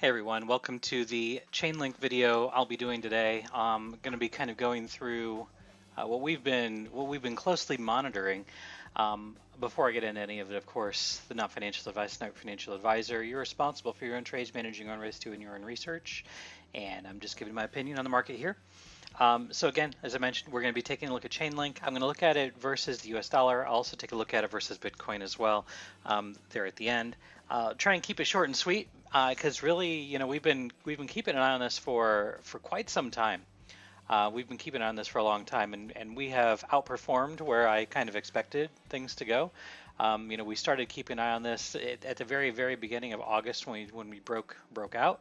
Hey everyone, welcome to the Chainlink video I'll be doing today. I'm going to be kind of going through what we've been closely monitoring. Before I get into any of it, of course, the not financial advice, not financial advisor. You're responsible for your own trades, managing your own risk, doing your own research, and I'm just giving my opinion on the market here. So again, as I mentioned, we're going to be taking a look at Chainlink. I'm going to look at it versus the US dollar. I'll also take a look at it versus Bitcoin as well there at the end. Try and keep it short and sweet because really, you know, we've been keeping an eye on this for quite some time. We've been keeping an eye on this for a long time, and we have outperformed where I kind of expected things to go. You know, we started keeping an eye on this at the very beginning of August when we broke out.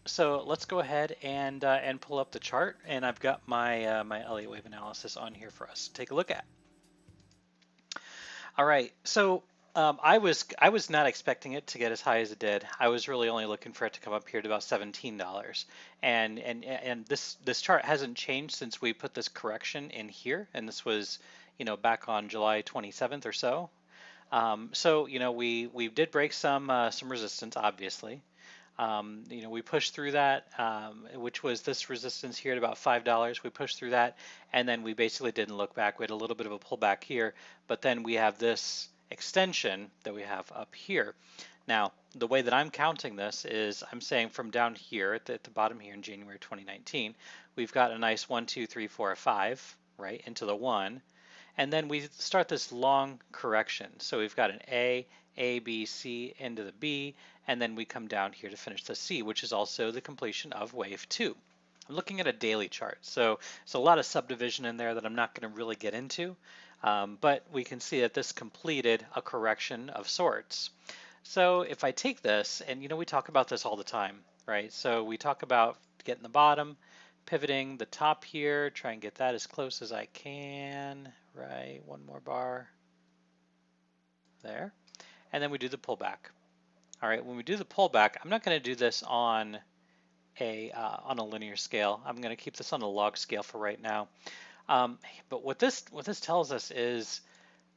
So let's go ahead and pull up the chart, and I've got my my Elliott wave analysis on here for us to take a look at. All right, so I was not expecting it to get as high as it did. I was really only looking for it to come up here to about $17, and this chart hasn't changed since we put this correction in here, and this was, you know, back on July 27th or so. So you know, we did break some resistance, obviously. You know, we pushed through that, which was this resistance here at about $5. We pushed through that, and then we basically didn't look back. We had a little bit of a pullback here, but then we have this extension that we have up here. Now, the way that I'm counting this is I'm saying from down here at the bottom here in January 2019, we've got a nice 1, 2, 3, 4, 5, right, into the 1. And then we start this long correction. So we've got an A, B, C into the B, and then we come down here to finish the C, which is also the completion of wave 2. I'm looking at a daily chart, so there's a lot of subdivision in there that I'm not going to really get into, but we can see that this completed a correction of sorts. So if I take this, and you know, we talk about this all the time, right? So we talk about getting the bottom, pivoting the top here, try and get that as close as I can, right? One more bar there. And then we do the pullback. All right, when we do the pullback, I'm not going to do this on a linear scale. I'm going to keep this on a log scale for right now. But what this tells us is,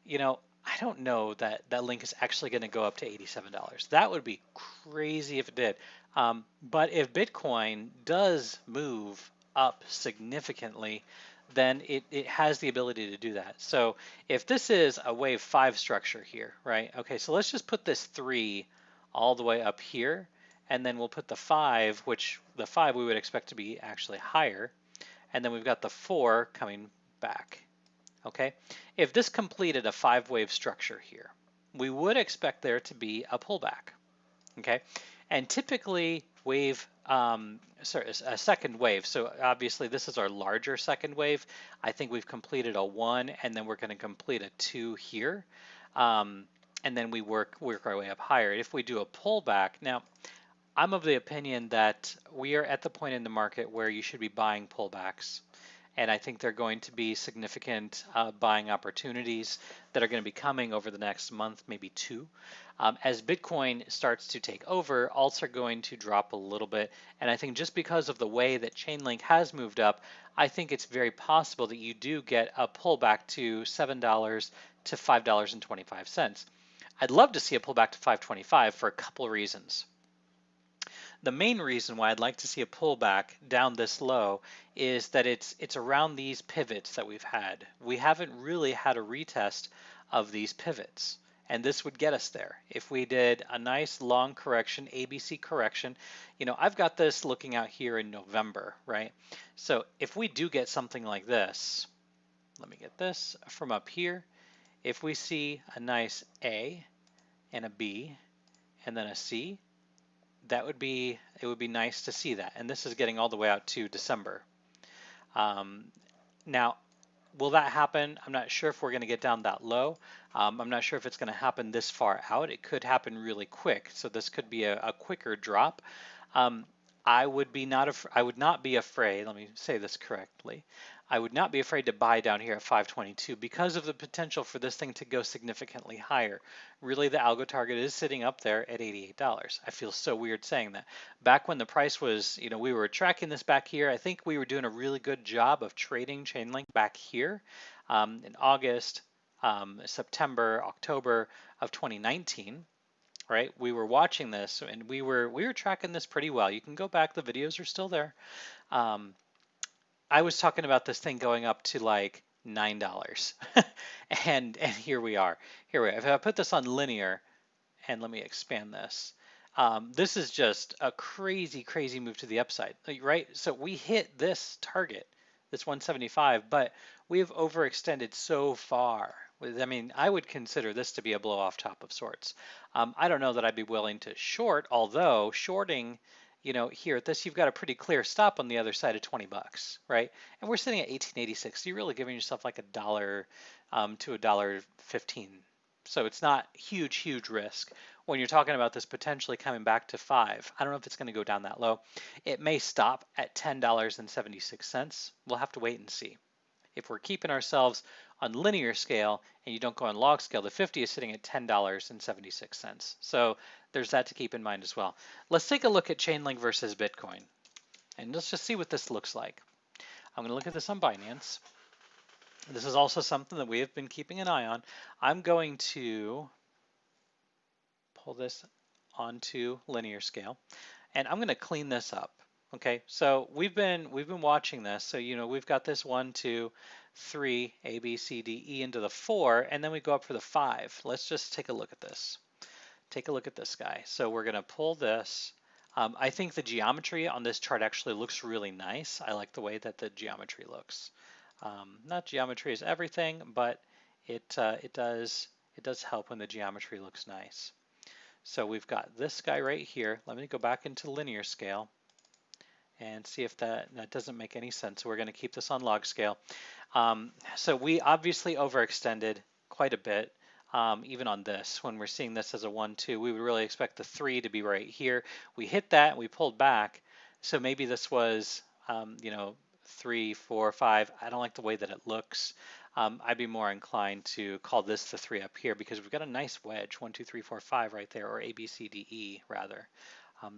you know, I don't know that Link is actually going to go up to $87. That would be crazy if it did. But if Bitcoin does move up significantly, then it has the ability to do that. So if this is a wave 5 structure here, right? Okay, so let's just put this 3 all the way up here, and then we'll put the 5, which the 5 we would expect to be actually higher, and then we've got the 4 coming back. Okay, if this completed a 5-wave structure here, we would expect there to be a pullback. Okay, and typically a second wave. So obviously this is our larger second wave. I think we've completed a 1, and then we're going to complete a 2 here, and then we work our way up higher. If we do a pullback, now I'm of the opinion that we are at the point in the market where you should be buying pullbacks. And I think there are going to be significant buying opportunities that are going to be coming over the next month, maybe 2. As Bitcoin starts to take over, alts are going to drop a little bit. And I think just because of the way that Chainlink has moved up, I think it's very possible that you do get a pullback to $7 to $5.25. I'd love to see a pullback to $5.25 for a couple of reasons. The main reason why I'd like to see a pullback down this low is that it's around these pivots that we've had. We haven't really had a retest of these pivots, and this would get us there. If we did a nice long correction, ABC correction, you know, I've got this looking out here in November, right? So if we do get something like this, let me get this from up here. If we see a nice A and a B and then a C, it would be nice to see that. And this is getting all the way out to December. Now, will that happen? I'm not sure if we're going to get down that low. I'm not sure if it's going to happen this far out. It could happen really quick. So this could be a quicker drop. I would not be afraid, let me say this correctly, I would not be afraid to buy down here at 522 because of the potential for this thing to go significantly higher. Really, the algo target is sitting up there at $88. I feel so weird saying that. Back when the price was, you know, we were tracking this back here, I think we were doing a really good job of trading Chainlink back here in August, September, October of 2019. right? We were watching this and we were tracking this pretty well. You can go back, the videos are still there. Um, I was talking about this thing going up to like $9. And here we are. Here we are. If I put this on linear, and let me expand this. This is just a crazy, crazy move to the upside, right? So we hit this target, this 175, but we have overextended so far. I mean, I would consider this to be a blow off top of sorts. I don't know that I'd be willing to short, although shorting, here at this, you've got a pretty clear stop on the other side of 20 bucks, right? And we're sitting at 1886. So you're really giving yourself like $1 to $1.15. So it's not huge, huge risk when you're talking about this potentially coming back to 5. I don't know if it's going to go down that low. It may stop at $10.76. We'll have to wait and see. If we're keeping ourselves on linear scale and you don't go on log scale, the 50 is sitting at $10.76. So there's that to keep in mind as well. Let's take a look at Chainlink versus Bitcoin. And let's just see what this looks like. I'm going to look at this on Binance. This is also something that we have been keeping an eye on. I'm going to pull this onto linear scale, and I'm going to clean this up. Okay, so we've been watching this. So we've got this 1, 2, 3, A, B, C, D, E into the 4, and then we go up for the 5. Let's just take a look at this. Take a look at this guy. So we're going to pull this. I think the geometry on this chart actually looks really nice. I like the way that the geometry looks. Not geometry is everything, but it does help when the geometry looks nice. So we've got this guy right here. Let me go back into linear scale and see if that doesn't make any sense. So we're going to keep this on log scale. So we obviously overextended quite a bit, even on this. When we're seeing this as a 1, 2, we would really expect the 3 to be right here. We hit that and we pulled back. So maybe this was, 3, 4, 5. I don't like the way that it looks. I'd be more inclined to call this the 3 up here because we've got a nice wedge, 1, 2, 3, 4, 5 right there, or A, B, C, D, E rather.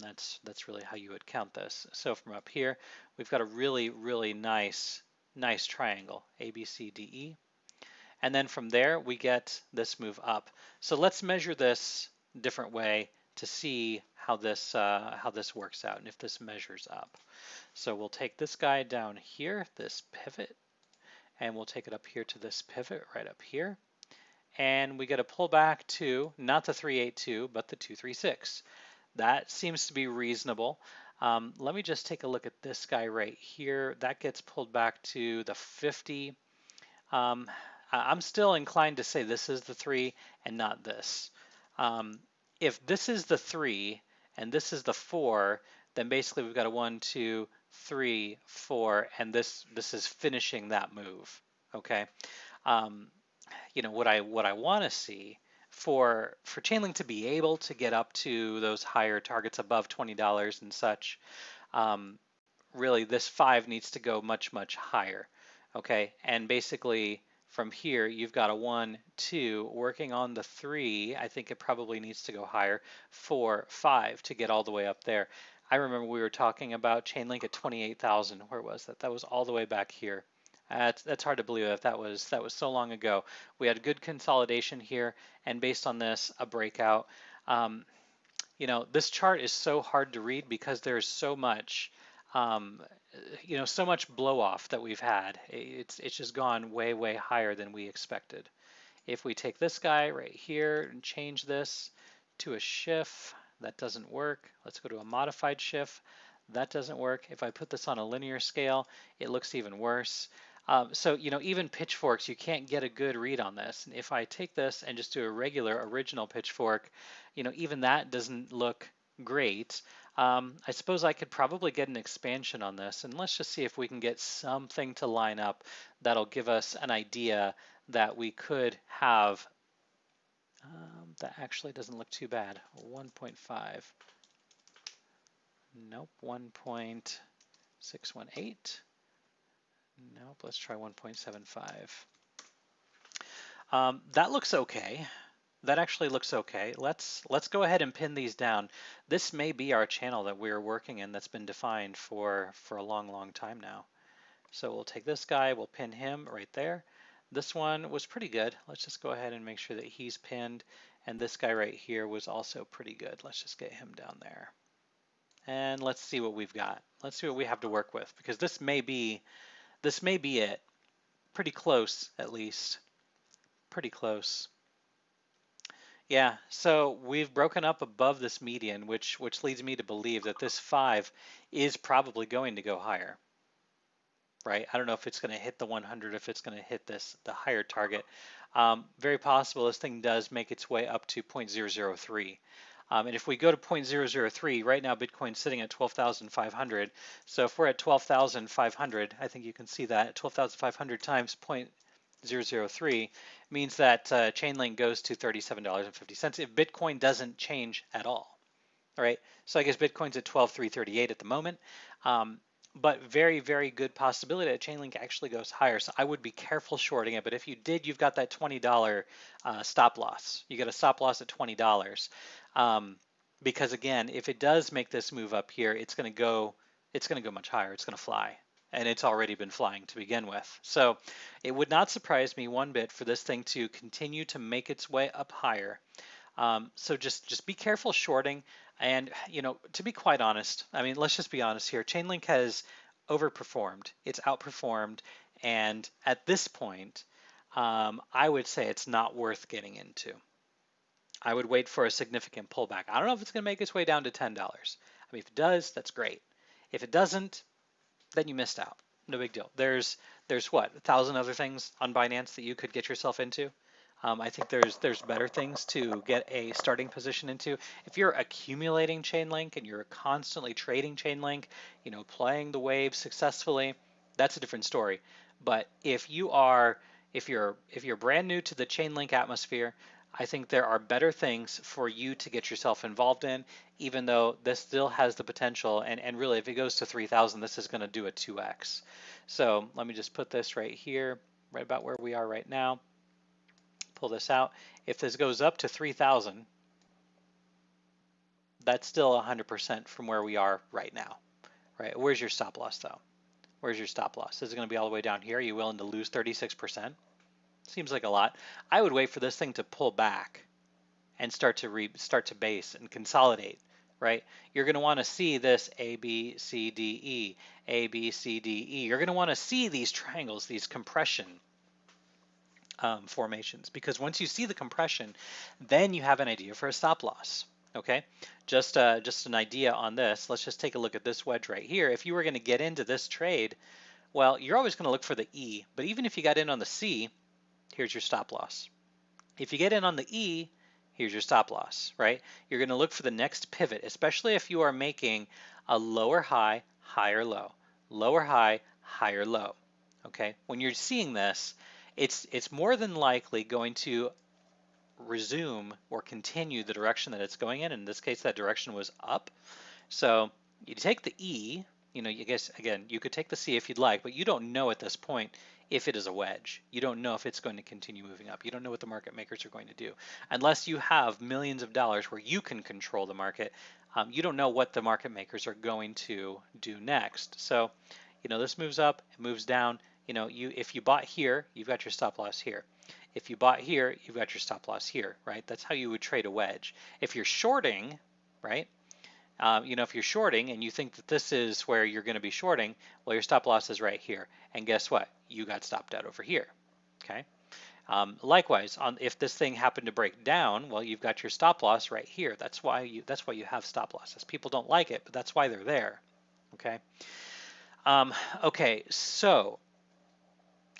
That's really how you would count this. So from up here, we've got a really, really nice triangle, A, B, C, D, E. And then from there, we get this move up. So let's measure this a different way to see how this works out and if this measures up. So we'll take this guy down here, this pivot, and we'll take it up here to this pivot right up here. And we get a pullback to not the 382, but the 236. That seems to be reasonable. Let me just take a look at this guy right here. That gets pulled back to the 50. I'm still inclined to say this is the 3 and not this. If this is the 3 and this is the 4, then basically we've got a 1, 2, 3, 4, and this is finishing that move. Okay. What I want to see for Chainlink to be able to get up to those higher targets above $20 and such, really this 5 needs to go much, much higher. Okay, and basically from here you've got a 1, 2 working on the 3. I think it probably needs to go higher. 4, 5 to get all the way up there. I remember we were talking about Chainlink at 28,000. Where was that? That was all the way back here. That's hard to believe that was so long ago. We had good consolidation here, and based on this, a breakout. This chart is so hard to read because there's so much, so much blow off that we've had. It's just gone way, way higher than we expected. If we take this guy right here and change this to a SHIF, that doesn't work. Let's go to a modified SHIF. That doesn't work. If I put this on a linear scale, it looks even worse. So even pitchforks, you can't get a good read on this. And if I take this and just do a regular original pitchfork, even that doesn't look great. I suppose I could probably get an expansion on this, and let's just see if we can get something to line up that'll give us an idea that we could have. That actually doesn't look too bad. 1.5. Nope, 1.618. Nope, let's try 1.75. That looks okay. That actually looks okay. Let's go ahead and pin these down. This may be our channel that we're working in that's been defined for a long, long time now. So we'll take this guy, we'll pin him right there. This one was pretty good. Let's just go ahead and make sure that he's pinned, And this guy right here was also pretty good. Let's just get him down there. And let's see what we've got. Let's see what we have to work with, because this may be it. Pretty close, at least. Pretty close. Yeah, so we've broken up above this median, which leads me to believe that this 5 is probably going to go higher, right? I don't know if it's going to hit the 100, if it's going to hit the higher target. Very possible this thing does make its way up to 0.003. And if we go to 0.003, right now Bitcoin's sitting at 12,500. So if we're at 12,500, I think you can see that 12,500 times 0.003 means that Chainlink goes to $37.50 if Bitcoin doesn't change at all. All right, so I guess Bitcoin's at 12,338 at the moment. But very, very good possibility that Chainlink actually goes higher. So I would be careful shorting it. But if you did, you've got that $20 stop loss. You got a stop loss at $20. Because again, if it does make this move up here, it's going to go much higher. It's going to fly. And it's already been flying to begin with. So it would not surprise me one bit for this thing to continue to make its way up higher. So just be careful shorting. And, to be quite honest, I mean, let's just be honest here. Chainlink has overperformed. It's outperformed. And at this point, I would say it's not worth getting into. I would wait for a significant pullback. I don't know if it's going to make its way down to $10. I mean, if it does, that's great. If it doesn't, then you missed out. No big deal. There's what, 1,000 other things on Binance that you could get yourself into. I think there's better things to get a starting position into. If you're accumulating Chainlink and you're constantly trading Chainlink, playing the wave successfully, that's a different story. But if you're brand new to the Chainlink atmosphere, I think there are better things for you to get yourself involved in, even though this still has the potential. And really, if it goes to 3,000, this is going to do a 2x. So let me just put this right here, right about where we are right now. Pull this out. If this goes up to 3,000, that's still 100% from where we are right now, right? Where's your stop loss though? Where's your stop loss? Is it going to be all the way down here? Are you willing to lose 36%? Seems like a lot. I would wait for this thing to pull back and start to base and consolidate, right? You're going to want to see this A, B, C, D, E, A, B, C, D, E. You're going to want to see these triangles, these compression formations, because once you see the compression, then you have an idea for a stop loss. Okay, just an idea on this. Let's just take a look at this wedge right here. If you were going to get into this trade, well, you're always going to look for the E, but even if you got in on the C, here's your stop loss. If you get in on the E, here's your stop loss, right? You're going to look for the next pivot, especially if you are making a lower high, higher low, lower high, higher low. Okay, when you're seeing this, it's more than likely going to resume or continue the direction that it's going in. In this case, that direction was up. So you take the E, you guess, again, you could take the C if you'd like, but you don't know at this point if it is a wedge. You don't know if it's going to continue moving up. You don't know what the market makers are going to do. Unless you have millions of dollars where you can control the market, you don't know what the market makers are going to do next. So, this moves up, it moves down. If you bought here, you've got your stop loss here. If you bought here, you've got your stop loss here, right? That's how you would trade a wedge. If you're shorting, right? If you're shorting and you think that this is where you're going to be shorting, well, your stop loss is right here. And guess what? You got stopped out over here, okay? Likewise, if this thing happened to break down, well, you've got your stop loss right here. That's why you have stop losses. People don't like it, but that's why they're there, okay? Okay, so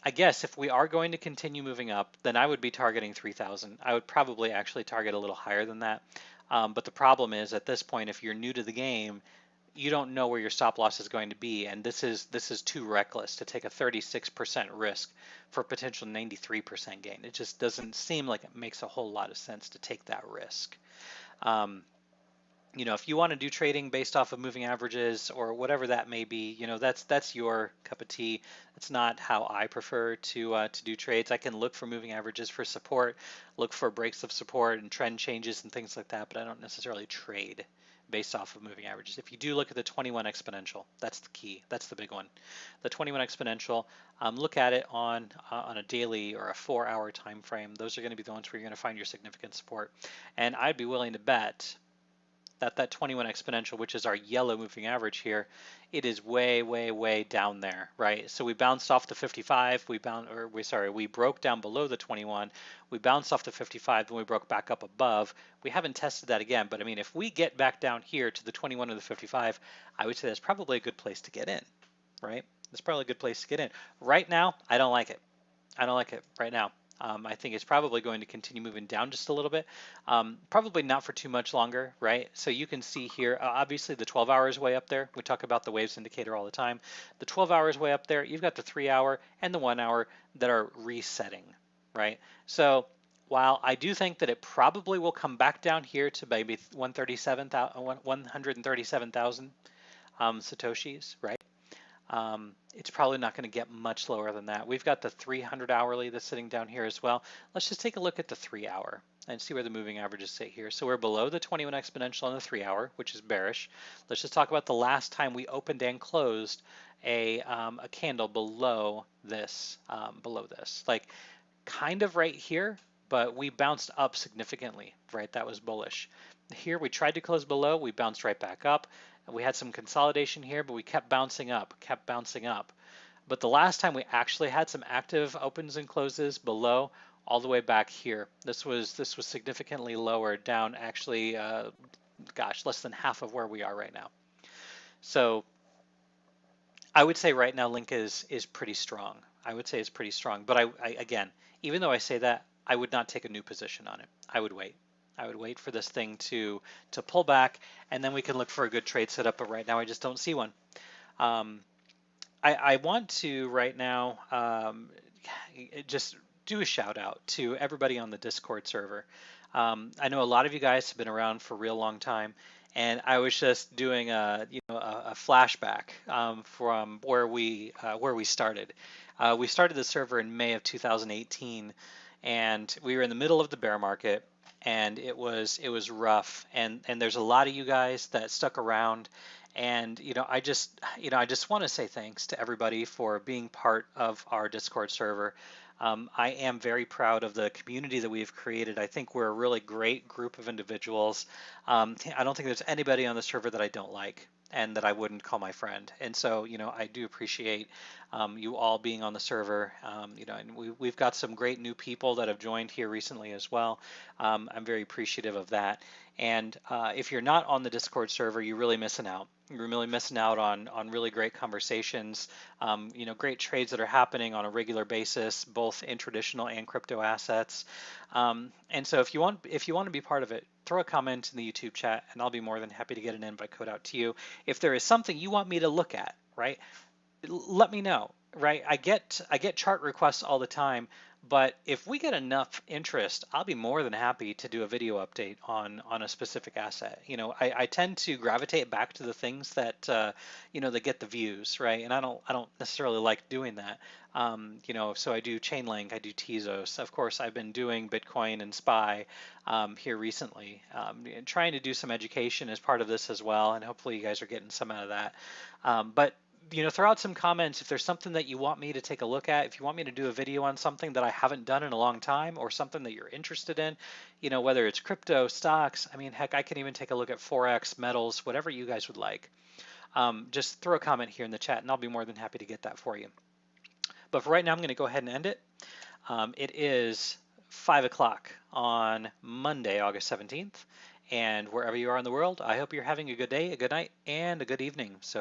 I guess if we are going to continue moving up, then I would be targeting 3,000. I would probably actually target a little higher than that. But the problem is at this point, if you're new to the game, you don't know where your stop loss is going to be, and this is too reckless to take a 36% risk for a potential 93% gain. It just doesn't seem like it makes a whole lot of sense to take that risk. If you want to do trading based off of moving averages or whatever that may be, that's your cup of tea. It's not how I prefer to do trades. I can look for moving averages for support, look for breaks of support and trend changes and things like that, but I don't necessarily trade based off of moving averages. If you do look at the 21 exponential, that's the key. That's the big one. The 21 exponential, look at it on a daily or a 4-hour time frame. Those are going to be the ones where you're going to find your significant support. And I'd be willing to bet that 21 exponential, which is our yellow moving average here, it is way, way, way down there, right? So we bounced off the 55, we broke down below the 21, we bounced off the 55, then we broke back up above. We haven't tested that again, but I mean, if we get back down here to the 21 or the 55, I would say that's probably a good place to get in, right? That's probably a good place to get in. Right now, I don't like it. I don't like it right now. I think it's probably going to continue moving down just a little bit, probably not for too much longer, right? So you can see here, obviously the 12 hours way up there. We talk about the waves indicator all the time. The 12 hours way up there, you've got the 3 hour and the 1 hour that are resetting, right? So while I do think that it probably will come back down here to maybe 137,000 Satoshis, right? It's probably not going to get much lower than that. We've got the 300 hourly that's sitting down here as well. Let's just take a look at the 3 hour and see where the moving averages sit here. So we're below the 21 exponential on the 3 hour, which is bearish. Let's just talk about the last time we opened and closed a candle below this, like kind of right here, but we bounced up significantly, right? That was bullish. Here we tried to close below, we bounced right back up. We had some consolidation here, but we kept bouncing up. But the last time we actually had some active opens and closes below, all the way back here. This was significantly lower, down actually, less than half of where we are right now. So I would say right now Link is pretty strong. I would say it's pretty strong. But I again, even though I say that, I would not take a new position on it. I would wait. I would wait for this thing to pull back, and then we can look for a good trade setup, but right now I just don't see one. I want to right now just do a shout out to everybody on the Discord server. I know a lot of you guys have been around for a real long time, and I was just doing a flashback from where we started. We started the server in May of 2018, and we were in the middle of the bear market. And it was rough, and there's a lot of you guys that stuck around, and I just want to say thanks to everybody for being part of our Discord server. I am very proud of the community that we've created. I think we're a really great group of individuals. I don't think there's anybody on the server that I don't like and that I wouldn't call my friend. And so, I do appreciate you all being on the server. And we've got some great new people that have joined here recently as well. I'm very appreciative of that. And if you're not on the Discord server, you're really missing out. You're really missing out on really great conversations, great trades that are happening on a regular basis, both in traditional and crypto assets. And so if you want to be part of it, throw a comment in the YouTube chat, and I'll be more than happy to get an invite code out to you. If there is something you want me to look at, right, let me know. Right, I get chart requests all the time, but if we get enough interest, I'll be more than happy to do a video update on a specific asset. I tend to gravitate back to the things that that get the views, right? And I don't necessarily like doing that. So I do Chainlink, I do Tezos. Of course, I've been doing Bitcoin and SPY here recently, and trying to do some education as part of this as well, and hopefully you guys are getting some out of that. But throw out some comments if there's something that you want me to take a look at. If you want me to do a video on something that I haven't done in a long time, or something that you're interested in, whether it's crypto, stocks, I mean, heck, I can even take a look at Forex, metals, whatever you guys would like. Just throw a comment here in the chat and I'll be more than happy to get that for you. But for right now, I'm going to go ahead and end it. It is 5 o'clock on Monday, August 17th. And wherever you are in the world, I hope you're having a good day, a good night, and a good evening. So